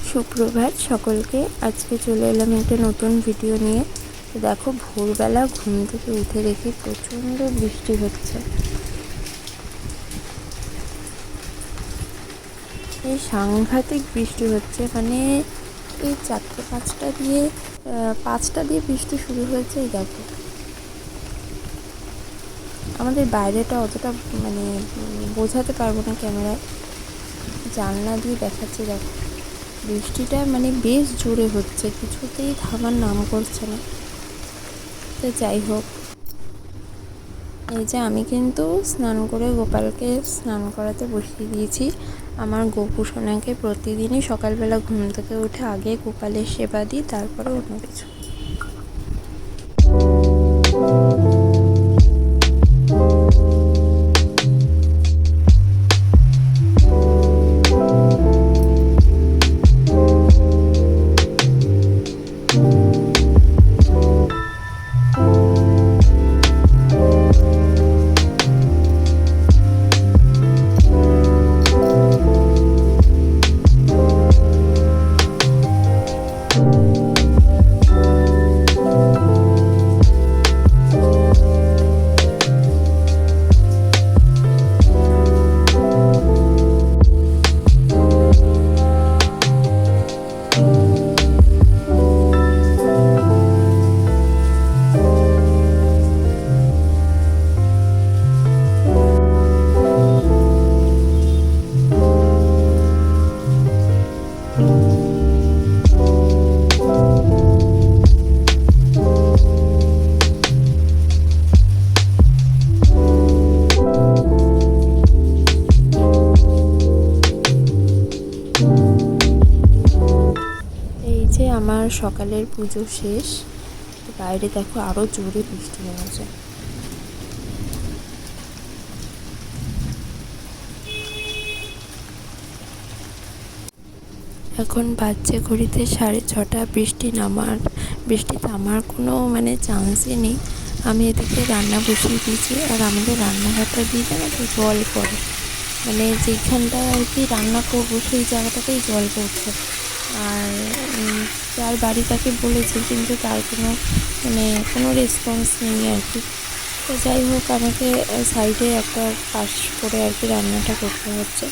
সুপ্রভাত সকলকে। আজকে চলে এলাম একটা নতুন ভিডিও নিয়ে। দেখো, ভোরবেলা ঘুম থেকে উঠে দেখি প্রচণ্ড বৃষ্টি হচ্ছে। এই সাংঘাতিক বৃষ্টি হচ্ছে, মানে এই 5টা দিয়ে বৃষ্টি শুরু হয়েছে। এই দেখো, আমাদের বাইরেটা অতটা মানে বোঝাতে পারবো না ক্যামেরায়, জানলা দিয়ে দেখাচ্ছি। দেখো, বৃষ্টিটা মানে বেশ জোরে হচ্ছে, কিছুতেই থামার নাম করছে না। তো যাই হোক, এই যে আমি কিন্তু স্নান করে গোপালকে স্নান করাতে বসিয়ে দিয়েছি। আমার গোপু সোনাকে প্রতিদিনই সকালবেলা ঘুম থেকে উঠে আগে গোপালের সেবা দিই, তারপরে অন্য কিছু। আমার সকালের পুজো শেষ। বাইরে দেখো আরো জোরে বৃষ্টি নেমেছে। এখন বাজছে ঘড়িতে 6:30। বৃষ্টি থামার কোনো মানে চান্সই নেই। আমি এদিকে রান্না বসিয়ে দিয়েছি, আর আমাদের রান্নাঘরটা দিয়ে জানো তো জল পড়ে, মানে যেখানটা আর কি রান্না করবো সেই জায়গাটাতেই জল পড়ছে। আর যার বাড়ি তাকে বলেছি, কিন্তু তার কোনো রেসপন্স নেই আর কি। তো যাই হোক, আমাকে সাইডে একটা পাশ করে আর কি রান্নাটা করতে হচ্ছে।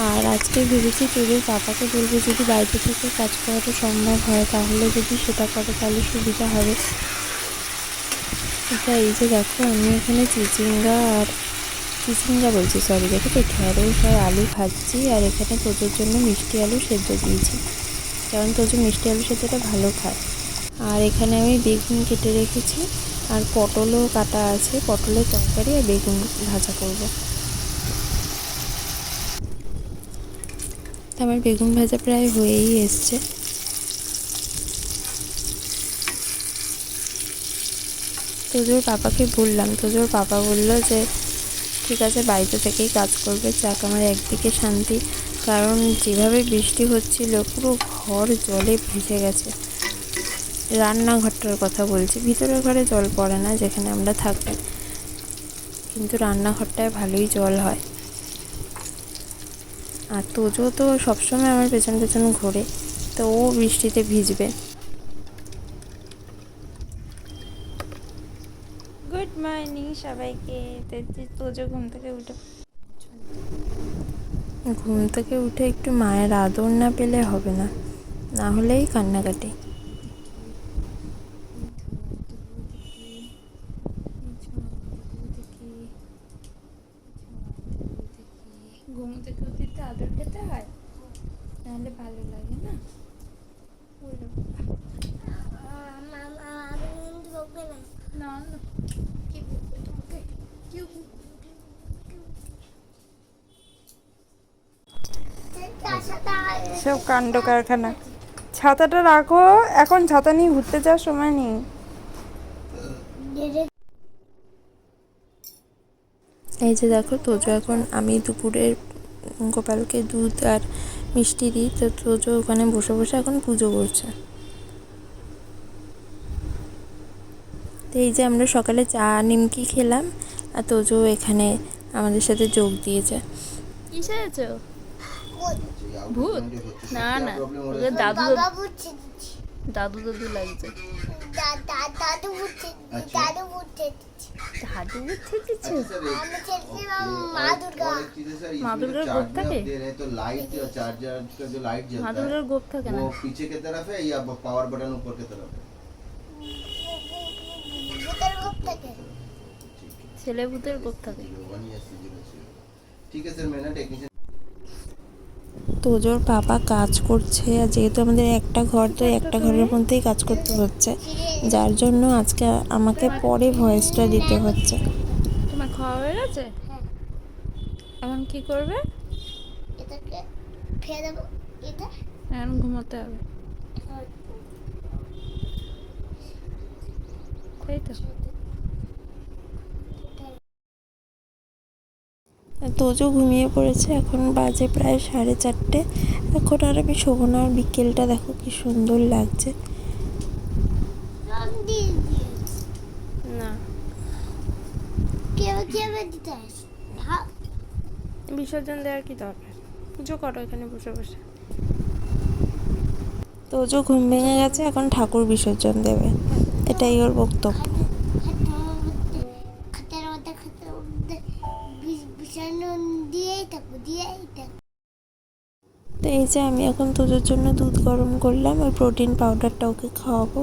আর আজকে ভেবেছি তোদের পাপাকে বলবো, যদি বাইরে থেকে কাজ করাটা সম্ভব হয় তাহলে যদি সেটা করে তাহলে সুবিধা হবে। আচ্ছা, এই যে দেখো, আমি এখানে চিচিঙ্গা বলছি, সরি, দেখো তো, ঢেঁড়স আর আলু ভাজছি। আর এখানে তোজোর জন্য মিষ্টি আলু সেদ্ধ দিয়েছি, কারণ তোজো মিষ্টি আলু সেদ্ধটা ভালো খায়। আর এখানে আমি বেগুন কেটে রেখেছি, আর পটলও কাটা আছে, পটলের তরকারি আর বেগুন ভাজা করব। আমার বেগুন ভাজা প্রায় হয়েই এসছে। তোজোর পাপাকে বললাম, তোজোর পাপা বলল যে ঠিক আছে, বাড়িতে থেকেই কাজ করবে, যাক আমার একদিকে শান্তি। কারণ যেভাবে বৃষ্টি হচ্ছিল, পুরো ঘর জলে ভেসে গেছে। রান্নাঘরটার কথা বলছি, ভিতরের ঘরে জল পড়ে না যেখানে আমরা থাকি, কিন্তু রান্নাঘরটায় ভালোই জল হয়। আর তোজো তো সবসময় আমার পেছন পেছন ঘোরে, তো ও বৃষ্টিতে ভিজবে। গুড মর্নিং সবাইকে। তোজো ঘুম থেকে উঠে একটু মায়ের আদর না পেলে হবে না, না হলেই কান্নাকাটি। ঘুম থেকে উঠতে আদর খেতে হয়, নাহলে ভালো লাগে না। না না, কি বলবে তোমাকে? সব কাণ্ড কারখানা। ছাতাটা রাখো, এখন ছাতা নিয়ে ঘুরতে যাওয়ার সময় নেই। এই যে দেখো, তোজো এখন, আমি দুপুরের গোপালকে দুধ আর মিষ্টি দিই, তো তোজো ওখানে বসে বসে এখন পুজো করছে। তো এই যে আমরা সকালে চা নিমকি খেলাম, আর তোজো এখানে আমাদের সাথে যোগ দিয়েছে। কিসে আছো? ভূত? না না, ওদের দাদু দাদু দাদু লাগছে। দাদু উঠে দিচ্ছে। মা দুর্গার গোপ থাকে? মা দুর্গার গোপ থাকে না? पीछे की तरफ है या पावर बटन ऊपर की तरफ है? ছেলে ভূতের গোপ থাকে। ठीक है सर, मैं ना टेक्नीशियन। তোজোর বাবা কাজ করছে, আর যেহেতু আমাদের একটা ঘর, তো একটা ঘরের মধ্যেই কাজ করতে হচ্ছে, যার জন্য আজকে আমাকে পরে ভয়েসটা দিতে হচ্ছে। তোমার খাওয়া হয়ে গেছে? এখন কি করবে? এখন ঘুমোতে হবে, তাই তো? তোজো ঘুমিয়ে পড়েছে, এখন বাজে প্রায় 4:30। এখন আর আমি শোবো না। আর বিকেলটা দেখো কি সুন্দর লাগছে। না, বিসর্জন দেওয়ার কি দরকার? পুজো করো এখানে বসে বসে। তোজো ঘুম ভেঙে গেছে, এখন ঠাকুর বিসর্জন দেবে, এটাই ওর বক্তব্য। তো এই যে আমি এখন তোজোর জন্য দুধ গরম করলাম, ওই প্রোটিন পাউডারটা ওকে খাওয়াবো।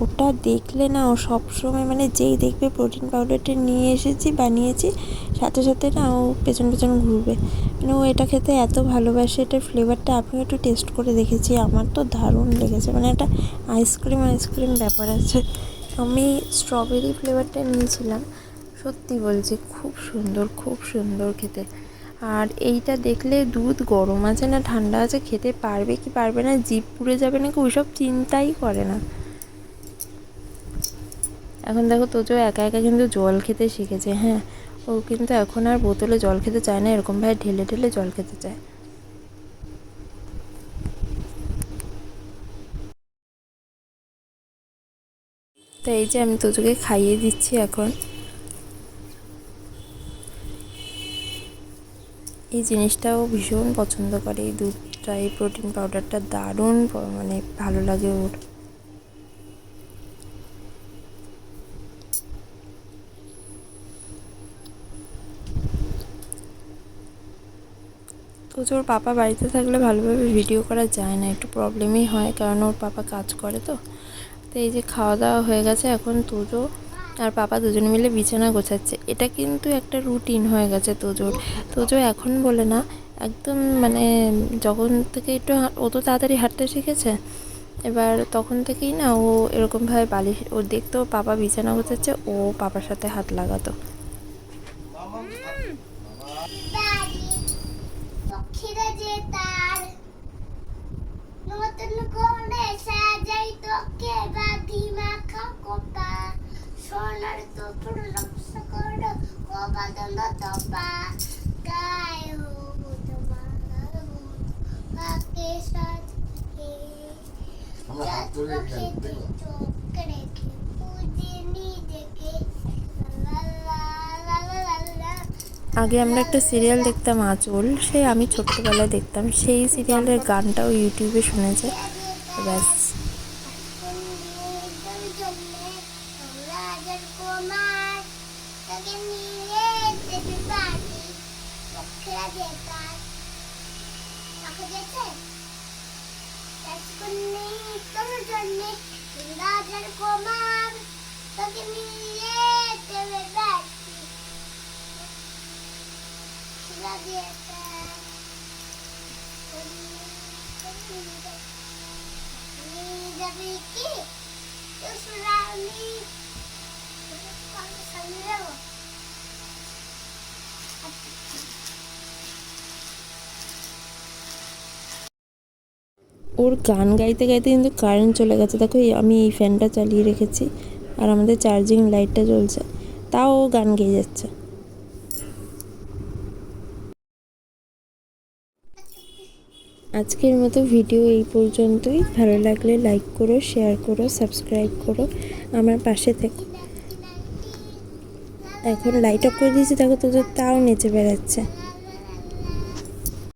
ওটা দেখলে না, ও সবসময় মানে যেই দেখবে প্রোটিন পাউডারটা নিয়ে এসেছি বানিয়েছি, সাথে সাথে না ও পেছন পেছন ঘুরবে। মানে ও এটা খেতে এত ভালোবাসে। এটার ফ্লেভারটা আমিও একটু টেস্ট করে দেখেছি, আমার তো দারুণ লেগেছে। মানে একটা আইসক্রিম ব্যাপার আছে। আমি স্ট্রবেরি ফ্লেভারটা নিয়েছিলাম, সত্যি বলছি খুব সুন্দর খেতে। আর এইটা দেখলে দুধ গরম আছে না ঠান্ডা আছে, খেতে পারবে কি পারবে না, জিভ পুড়ে যাবে নাকি, ওইসব চিন্তাই করে না। এখন দেখো তোজো একা একা কিন্তু জল খেতে শিখেছে। হ্যাঁ, ও কিন্তু এখন আর বোতলে জল খেতে চায় না, এরকমভাবে ঢেলে ঢেলে জল খেতে চায়। তো এই যে আমি তোজোকে খাইয়ে দিচ্ছি এখন। এই জিনিসটাও ভীষণ পছন্দ করে, এই দুধটা, এই প্রোটিন পাউডারটা দারুণ মানে ভালো লাগে ওর। তো ওর পাপা বাড়িতে থাকলে ভালোভাবে ভিডিও করা যায় না, একটু প্রবলেমই হয়, কারণ ওর পাপা কাজ করে তো। তো এই যে খাওয়া দাওয়া হয়ে গেছে, এখন তোজো আর পাপা দুজনে মিলে বিছানা গোছাচ্ছে। এটা কিন্তু একটা রুটিন হয়ে গেছে তোজোর। তোজো এখন বলে না, একদম মানে যখন থেকে একটু ও তো তাড়াতাড়ি হাঁটতে শিখেছে, এবার তখন থেকেই না ও এরকমভাবে বালিশ, ও দেখতো পাপা বিছানা গোছাচ্ছে, ও পাপার সাথে হাত লাগাতো। নতুন করে সাজাই তোকে বাঁধি মাখা কোপা সোনার তো লক্ষ্য করো কোপা দন্ড তোপা গায়ে হবুদ মালার বুদ কাকে সাজকে চোখে চোখ রেখে পুজে নিজেকে লা লা লা লা লা। আগে আমরা একটা সিরিয়াল দেখতাম আঁচল, সে আমি ছোট্টবেলায় দেখতাম, সেই সিরিয়ালের গানটাও ইউটিউবে শুনেছে, ব্যাস। ওর গান গাইতে গাইতে কিন্তু কারেন্ট চলে গেছে। দেখো আমি এই ফ্যানটা চালিয়ে রেখেছি, আর আমাদের চার্জিং লাইটটা জ্বলছে, তাও ও গান গেয়ে যাচ্ছে। আজকের মতো ভিডিও এই পর্যন্তই। ভালো লাগলে লাইক করো, শেয়ার করো, সাবস্ক্রাইব করো, আমার পাশে থেকো। এখন লাইট অফ করে দিয়েছি, দেখো তোদের তাও নেচে বেড়াচ্ছে।